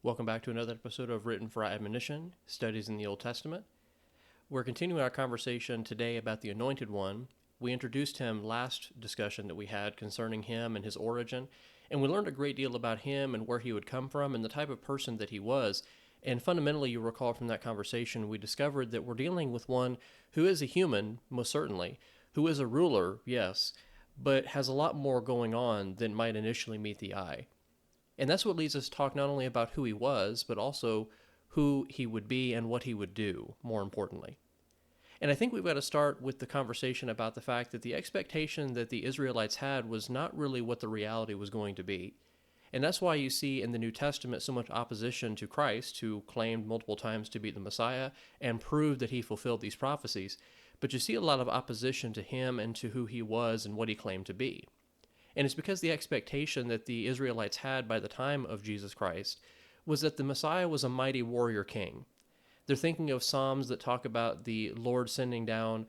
Welcome back to another episode of Written for Admonition, Studies in the Old Testament. We're continuing our conversation today about the Anointed One. We introduced him last discussion that we had concerning him and his origin, and we learned a great deal about him and where he would come from and the type of person that he was. And fundamentally, you recall from that conversation, we discovered that we're dealing with one who is a human, most certainly, who is a ruler, yes, but has a lot more going on than might initially meet the eye. And that's what leads us to talk not only about who he was, but also who he would be and what he would do, more importantly. And I think we've got to start with the conversation about the fact that the expectation that the Israelites had was not really what the reality was going to be. And that's why you see in the New Testament so much opposition to Christ, who claimed multiple times to be the Messiah and proved that he fulfilled these prophecies. But you see a lot of opposition to him and to who he was and what he claimed to be. And it's because the expectation that the Israelites had by the time of Jesus Christ was that the Messiah was a mighty warrior king. They're thinking of Psalms that talk about the Lord sending down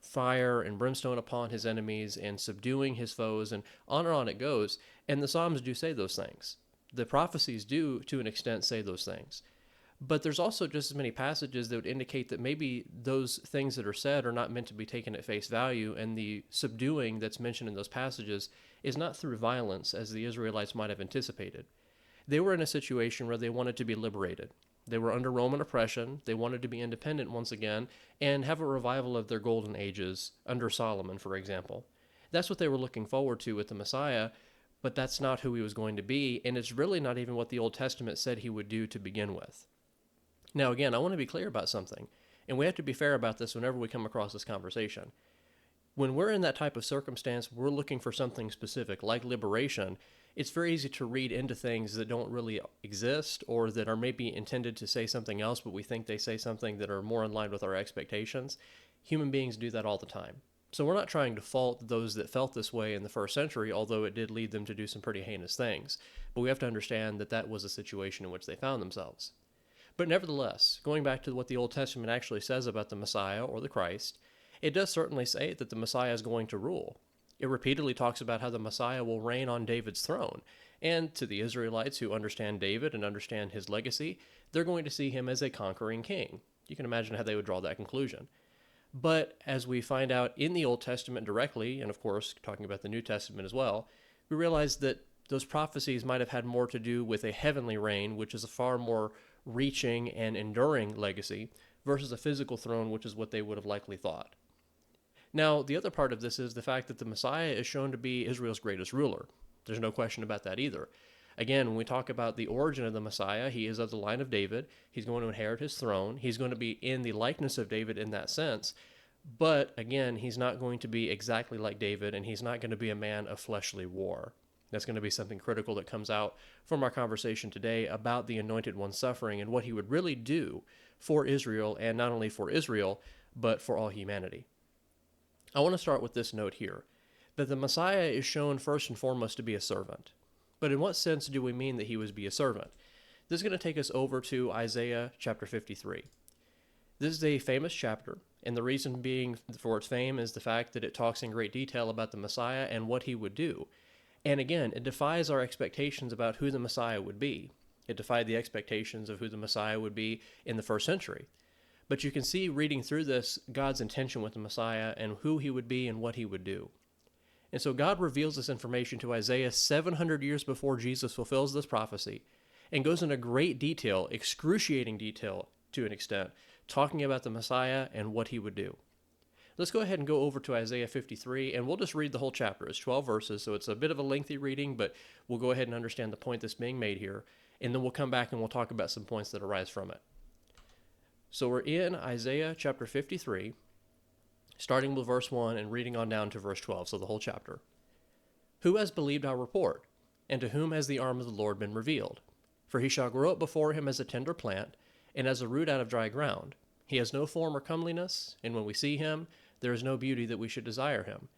fire and brimstone upon his enemies and subduing his foes, and on it goes. And the Psalms do say those things. The prophecies do, to an extent, say those things. But there's also just as many passages that would indicate that maybe those things that are said are not meant to be taken at face value, and the subduing that's mentioned in those passages is not through violence, as the Israelites might have anticipated. They were in a situation where they wanted to be liberated. They were under Roman oppression. They wanted to be independent once again and have a revival of their golden ages under Solomon, for example. That's what they were looking forward to with the Messiah, but that's not who he was going to be, and it's really not even what the Old Testament said he would do to begin with. Now, again, I want to be clear about something, and we have to be fair about this whenever we come across this conversation. When we're in that type of circumstance, we're looking for something specific, like liberation. It's very easy to read into things that don't really exist or that are maybe intended to say something else, but we think they say something that are more in line with our expectations. Human beings do that all the time. So we're not trying to fault those that felt this way in the first century, although it did lead them to do some pretty heinous things. But we have to understand that that was a situation in which they found themselves. But nevertheless, going back to what the Old Testament actually says about the Messiah or the Christ, it does certainly say that the Messiah is going to rule. It repeatedly talks about how the Messiah will reign on David's throne. And to the Israelites who understand David and understand his legacy, they're going to see him as a conquering king. You can imagine how they would draw that conclusion. But as we find out in the Old Testament directly, and of course talking about the New Testament as well, we realize that those prophecies might have had more to do with a heavenly reign, which is a far more reaching and enduring legacy, versus a physical throne, which is what they would have likely thought. Now, the other part of this is the fact that the Messiah is shown to be Israel's greatest ruler. There's no question about that either. Again, when we talk about the origin of the Messiah, he is of the line of David. He's going to inherit his throne. He's going to be in the likeness of David in that sense. But again, he's not going to be exactly like David, and he's not going to be a man of fleshly war. That's going to be something critical that comes out from our conversation today about the Anointed One suffering and what he would really do for Israel, and not only for Israel, but for all humanity. I want to start with this note here, that the Messiah is shown first and foremost to be a servant. But in what sense do we mean that he would be a servant? This is going to take us over to Isaiah chapter 53. This is a famous chapter, and the reason being for its fame is the fact that it talks in great detail about the Messiah and what he would do. And again, it defies our expectations about who the Messiah would be. It defied the expectations of who the Messiah would be in the first century. But you can see reading through this God's intention with the Messiah and who he would be and what he would do. And so God reveals this information to Isaiah 700 years before Jesus fulfills this prophecy and goes into great detail, excruciating detail to an extent, talking about the Messiah and what he would do. Let's go ahead and go over to Isaiah 53, and we'll just read the whole chapter. It's 12 verses, so it's a bit of a lengthy reading, but we'll go ahead and understand the point that's being made here, and then we'll come back and we'll talk about some points that arise from it. So we're in Isaiah chapter 53, starting with verse 1 and reading on down to verse 12, so the whole chapter. Who has believed our report, and to whom has the arm of the Lord been revealed? For he shall grow up before him as a tender plant, and as a root out of dry ground. He has no form or comeliness, and when we see him, there is no beauty that we should desire him.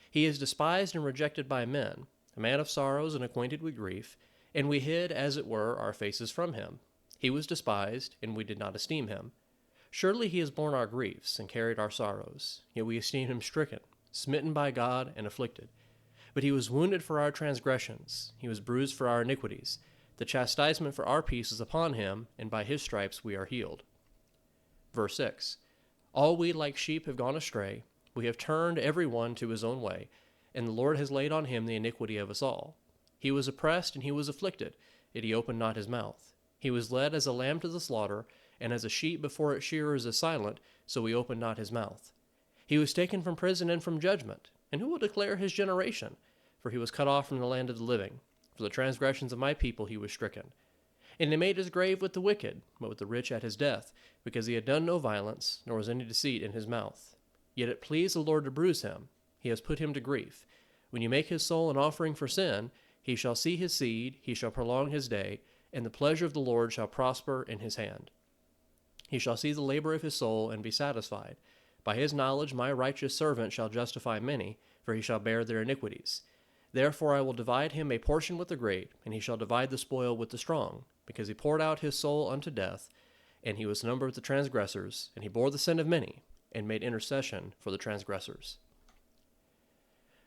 He is despised and rejected by men, a man of sorrows and acquainted with grief, and we hid, as it were, our faces from him. He was despised, and we did not esteem him. Surely he has borne our griefs and carried our sorrows, yet we esteemed him stricken, smitten by God, and afflicted. But he was wounded for our transgressions, he was bruised for our iniquities. The chastisement for our peace is upon him, and by his stripes we are healed. Verse 6. All we like sheep have gone astray. We have turned every one to his own way, and the Lord has laid on him the iniquity of us all. He was oppressed and he was afflicted, yet he opened not his mouth. He was led as a lamb to the slaughter, and as a sheep before its shearers is silent, so he opened not his mouth. He was taken from prison and from judgment, and who will declare his generation? For he was cut off from the land of the living. For the transgressions of my people he was stricken. And they made his grave with the wicked, but with the rich at his death, because he had done no violence, nor was any deceit in his mouth. Yet it pleased the Lord to bruise him. He has put him to grief. When you make his soul an offering for sin, he shall see his seed, he shall prolong his day, and the pleasure of the Lord shall prosper in his hand. He shall see the labor of his soul and be satisfied. By his knowledge my righteous servant shall justify many, for he shall bear their iniquities. Therefore I will divide him a portion with the great, and he shall divide the spoil with the strong, because he poured out his soul unto death, and he was numbered with the transgressors, and he bore the sin of many, and made intercession for the transgressors.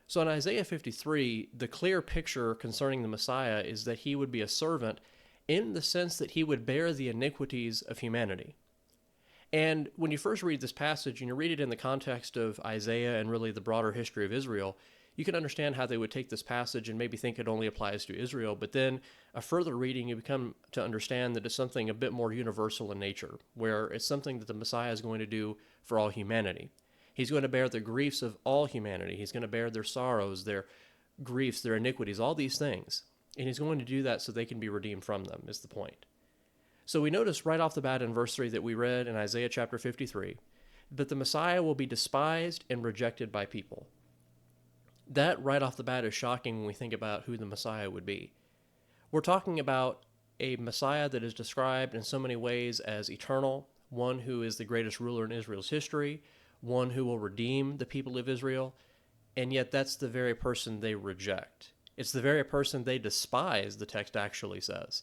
So in Isaiah 53, the clear picture concerning the Messiah is that he would be a servant in the sense that he would bear the iniquities of humanity. And when you first read this passage, and you read it in the context of Isaiah and really the broader history of Israel, you can understand how they would take this passage and maybe think it only applies to Israel, but then a further reading, you become to understand that it's something a bit more universal in nature, where it's something that the Messiah is going to do for all humanity. He's going to bear the griefs of all humanity. He's going to bear their sorrows, their griefs, their iniquities, all these things. And he's going to do that so they can be redeemed from them, is the point. So we notice right off the bat in verse 3 that we read in Isaiah chapter 53, that the Messiah will be despised and rejected by people. That right off the bat is shocking when we think about who the Messiah would be. We're talking about a Messiah that is described in so many ways as eternal, one who is the greatest ruler in Israel's history, one who will redeem the people of Israel, and yet that's the very person they reject. It's the very person they despise, the text actually says.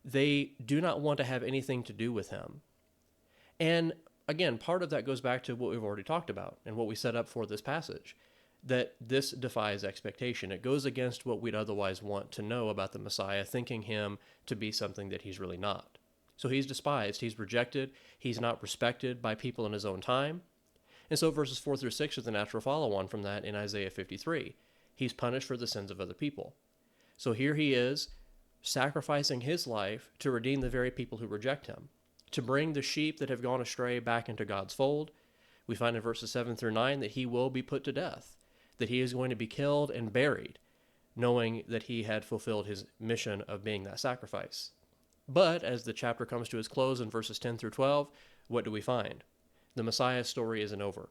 They do not want to have anything to do with him. And again, part of that goes back to what we've already talked about and what we set up for this passage, that this defies expectation. It goes against what we'd otherwise want to know about the Messiah, thinking him to be something that he's really not. So he's despised, he's rejected, he's not respected by people in his own time. And so verses 4 through 6 are the natural follow-on from that in Isaiah 53. He's punished for the sins of other people. So here he is, sacrificing his life to redeem the very people who reject him, to bring the sheep that have gone astray back into God's fold. We find in verses 7 through 9 that he will be put to death, that he is going to be killed and buried, knowing that he had fulfilled his mission of being that sacrifice. But as the chapter comes to its close in verses 10 through 12, what do we find? The Messiah's story isn't over.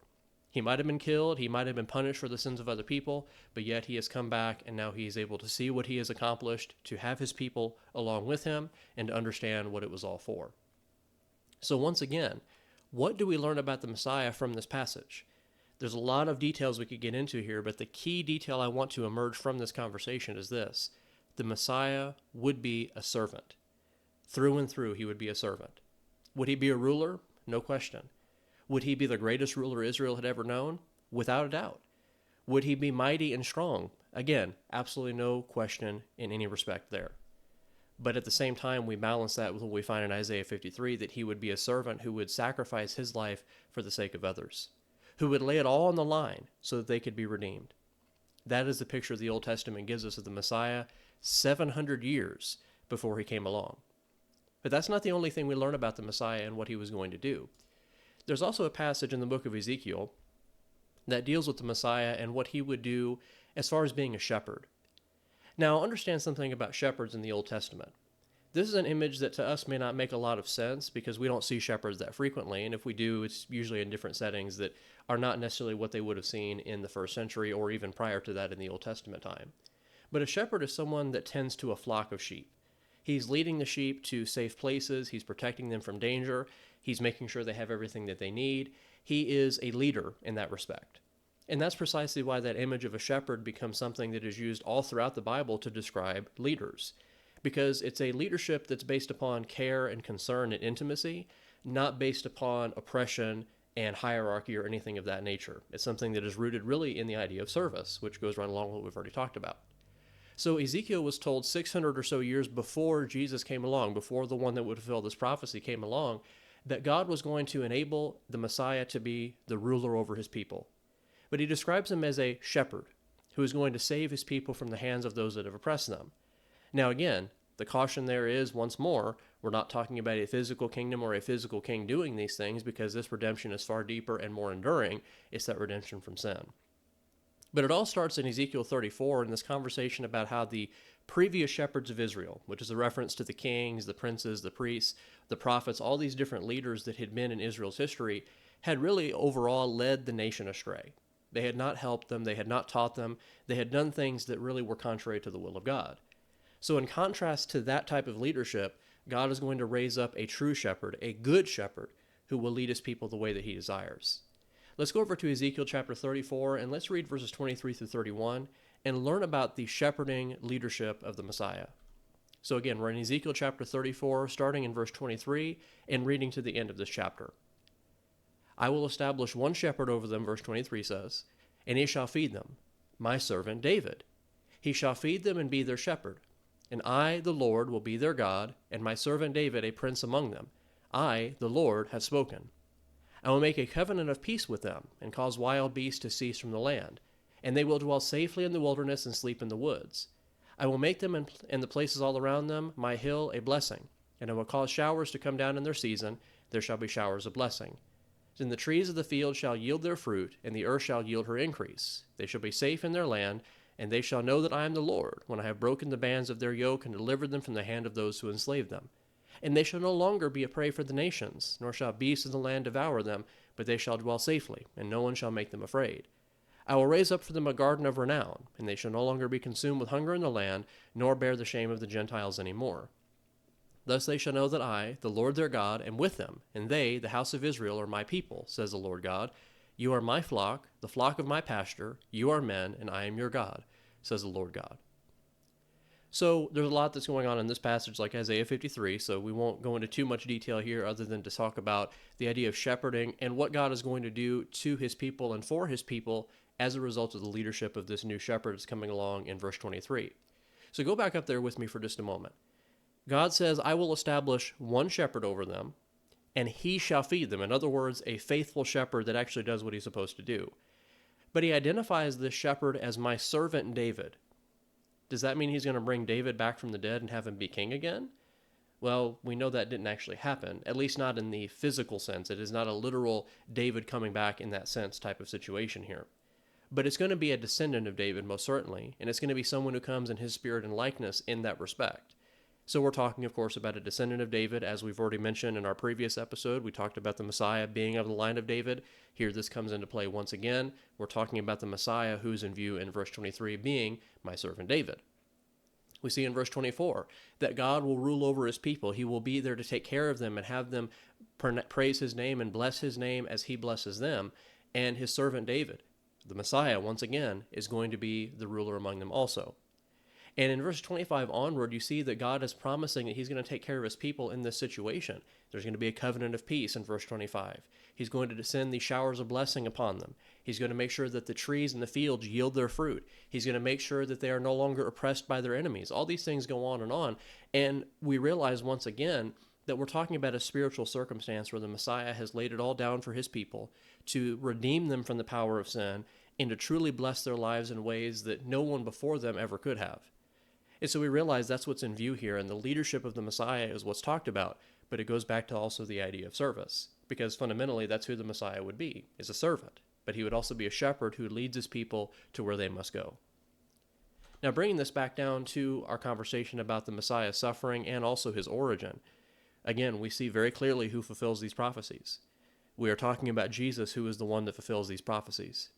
He might have been killed, he might have been punished for the sins of other people, but yet he has come back, and now he is able to see what he has accomplished, to have his people along with him, and to understand what it was all for. So once again, what do we learn about the Messiah from this passage? There's a lot of details we could get into here, but the key detail I want to emerge from this conversation is this. The Messiah would be a servant. Through and through, he would be a servant. Would he be a ruler? No question. Would he be the greatest ruler Israel had ever known? Without a doubt. Would he be mighty and strong? Again, absolutely no question in any respect there. But at the same time, we balance that with what we find in Isaiah 53, that he would be a servant who would sacrifice his life for the sake of others, who would lay it all on the line so that they could be redeemed. That is the picture the Old Testament gives us of the Messiah 700 years before he came along. But that's not the only thing we learn about the Messiah and what he was going to do. There's also a passage in the book of Ezekiel that deals with the Messiah and what he would do as far as being a shepherd. Now, understand something about shepherds in the Old Testament. This is an image that to us may not make a lot of sense because we don't see shepherds that frequently, and if we do, it's usually in different settings that are not necessarily what they would have seen in the first century or even prior to that in the Old Testament time. But a shepherd is someone that tends to a flock of sheep. He's leading the sheep to safe places, he's protecting them from danger, he's making sure they have everything that they need. He is a leader in that respect. And that's precisely why that image of a shepherd becomes something that is used all throughout the Bible to describe leaders. Because it's a leadership that's based upon care and concern and intimacy, not based upon oppression and hierarchy or anything of that nature. It's something that is rooted really in the idea of service, which goes right along with what we've already talked about. So Ezekiel was told 600 or so years before Jesus came along, before the one that would fulfill this prophecy came along, that God was going to enable the Messiah to be the ruler over his people. But he describes him as a shepherd who is going to save his people from the hands of those that have oppressed them. Now again, the caution there is, once more, we're not talking about a physical kingdom or a physical king doing these things, because this redemption is far deeper and more enduring. It's that redemption from sin. But it all starts in Ezekiel 34 in this conversation about how the previous shepherds of Israel, which is a reference to the kings, the princes, the priests, the prophets, all these different leaders that had been in Israel's history, had really overall led the nation astray. They had not helped them. They had not taught them. They had done things that really were contrary to the will of God. So in contrast to that type of leadership, God is going to raise up a true shepherd, a good shepherd, who will lead his people the way that he desires. Let's go over to Ezekiel chapter 34, and let's read verses 23 through 31 and learn about the shepherding leadership of the Messiah. So again, we're in Ezekiel chapter 34, starting in verse 23 and reading to the end of this chapter. I will establish one shepherd over them, verse 23 says, and he shall feed them, my servant David. He shall feed them and be their shepherd. And I, the Lord, will be their God, and my servant David a prince among them. I, the Lord, have spoken. I will make a covenant of peace with them, and cause wild beasts to cease from the land, and they will dwell safely in the wilderness and sleep in the woods. I will make them and the places all around them, my hill, a blessing, and I will cause showers to come down in their season. There shall be showers of blessing. Then the trees of the field shall yield their fruit, and the earth shall yield her increase. They shall be safe in their land, and they shall know that I am the Lord, when I have broken the bands of their yoke and delivered them from the hand of those who enslave them. And they shall no longer be a prey for the nations, nor shall beasts of the land devour them, but they shall dwell safely, and no one shall make them afraid. I will raise up for them a garden of renown, and they shall no longer be consumed with hunger in the land, nor bear the shame of the Gentiles any more. Thus they shall know that I, the Lord their God, am with them, and they, the house of Israel, are my people, says the Lord God. You are my flock, the flock of my pasture. You are men, and I am your God, says the Lord God. So there's a lot that's going on in this passage, like Isaiah 53, so we won't go into too much detail here other than to talk about the idea of shepherding and what God is going to do to his people and for his people as a result of the leadership of this new shepherd that's coming along in verse 23. So go back up there with me for just a moment. God says, I will establish one shepherd over them, and he shall feed them. In other words, a faithful shepherd that actually does what he's supposed to do. But he identifies this shepherd as my servant David. Does that mean he's going to bring David back from the dead and have him be king again? Well, we know that didn't actually happen, at least not in the physical sense. It is not a literal David coming back in that sense type of situation here. But it's going to be a descendant of David, most certainly, and it's going to be someone who comes in his spirit and likeness in that respect. So we're talking, of course, about a descendant of David, as we've already mentioned in our previous episode. We talked about the Messiah being of the line of David. Here this comes into play once again. We're talking about the Messiah who's in view in verse 23 being my servant David. We see in verse 24 that God will rule over his people. He will be there to take care of them and have them praise his name and bless his name as he blesses them. And his servant David, the Messiah, once again, is going to be the ruler among them also. And in verse 25 onward, you see that God is promising that he's going to take care of his people in this situation. There's going to be a covenant of peace in verse 25. He's going to descend the showers of blessing upon them. He's going to make sure that the trees in the fields yield their fruit. He's going to make sure that they are no longer oppressed by their enemies. All these things go on. And we realize once again that we're talking about a spiritual circumstance where the Messiah has laid it all down for his people to redeem them from the power of sin and to truly bless their lives in ways that no one before them ever could have. And so we realize that's what's in view here, and the leadership of the Messiah is what's talked about, but it goes back to also the idea of service, because fundamentally that's who the Messiah would be, is a servant, but he would also be a shepherd who leads his people to where they must go. Now bringing this back down to our conversation about the Messiah's suffering and also his origin, again, we see very clearly who fulfills these prophecies. We are talking about Jesus, who is the one that fulfills these prophecies.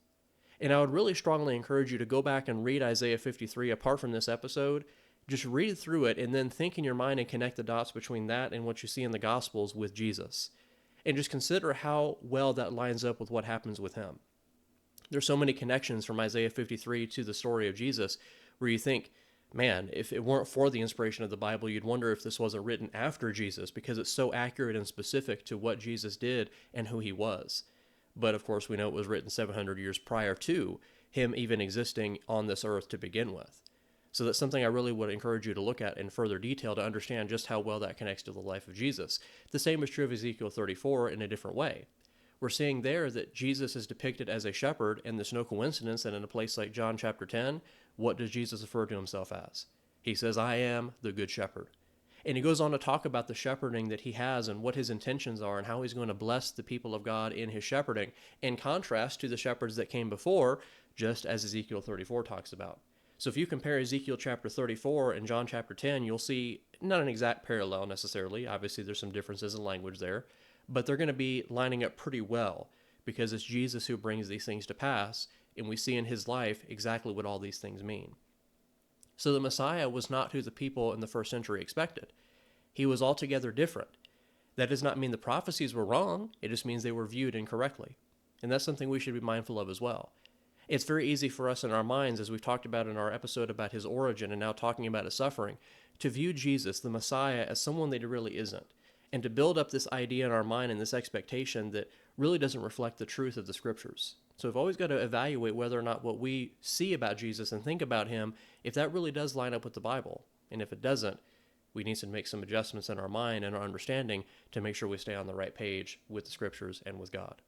And I would really strongly encourage you to go back and read Isaiah 53 apart from this episode. Just read through it and then think in your mind and connect the dots between that and what you see in the Gospels with Jesus. And just consider how well that lines up with what happens with him. There's so many connections from Isaiah 53 to the story of Jesus where you think, man, if it weren't for the inspiration of the Bible, you'd wonder if this wasn't written after Jesus because it's so accurate and specific to what Jesus did and who he was. But of course, we know it was written 700 years prior to him even existing on this earth to begin with. So that's something I really would encourage you to look at in further detail to understand just how well that connects to the life of Jesus. The same is true of Ezekiel 34 in a different way. We're seeing there that Jesus is depicted as a shepherd, and there's no coincidence that in a place like John chapter 10, what does Jesus refer to himself as? He says, I am the good shepherd. And he goes on to talk about the shepherding that he has and what his intentions are and how he's going to bless the people of God in his shepherding, in contrast to the shepherds that came before, just as Ezekiel 34 talks about. So if you compare Ezekiel chapter 34 and John chapter 10, you'll see not an exact parallel necessarily. Obviously, there's some differences in language there, but they're going to be lining up pretty well because it's Jesus who brings these things to pass, and we see in his life exactly what all these things mean. So the Messiah was not who the people in the first century expected. He was altogether different. That does not mean the prophecies were wrong. It just means they were viewed incorrectly. And that's something we should be mindful of as well. It's very easy for us in our minds, as we've talked about in our episode about his origin and now talking about his suffering, to view Jesus, the Messiah, as someone that he really isn't, and to build up this idea in our mind and this expectation that really doesn't reflect the truth of the scriptures. So we've always got to evaluate whether or not what we see about Jesus and think about him, if that really does line up with the Bible. And if it doesn't, we need to make some adjustments in our mind and our understanding to make sure we stay on the right page with the scriptures and with God.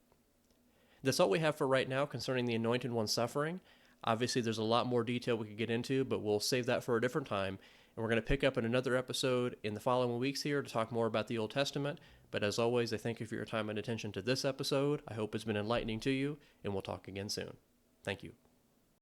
That's all we have for right now concerning the Anointed One suffering. Obviously, there's a lot more detail we could get into, but we'll save that for a different time. And we're going to pick up in another episode in the following weeks here to talk more about the Old Testament. But as always, I thank you for your time and attention to this episode. I hope it's been enlightening to you, and we'll talk again soon. Thank you.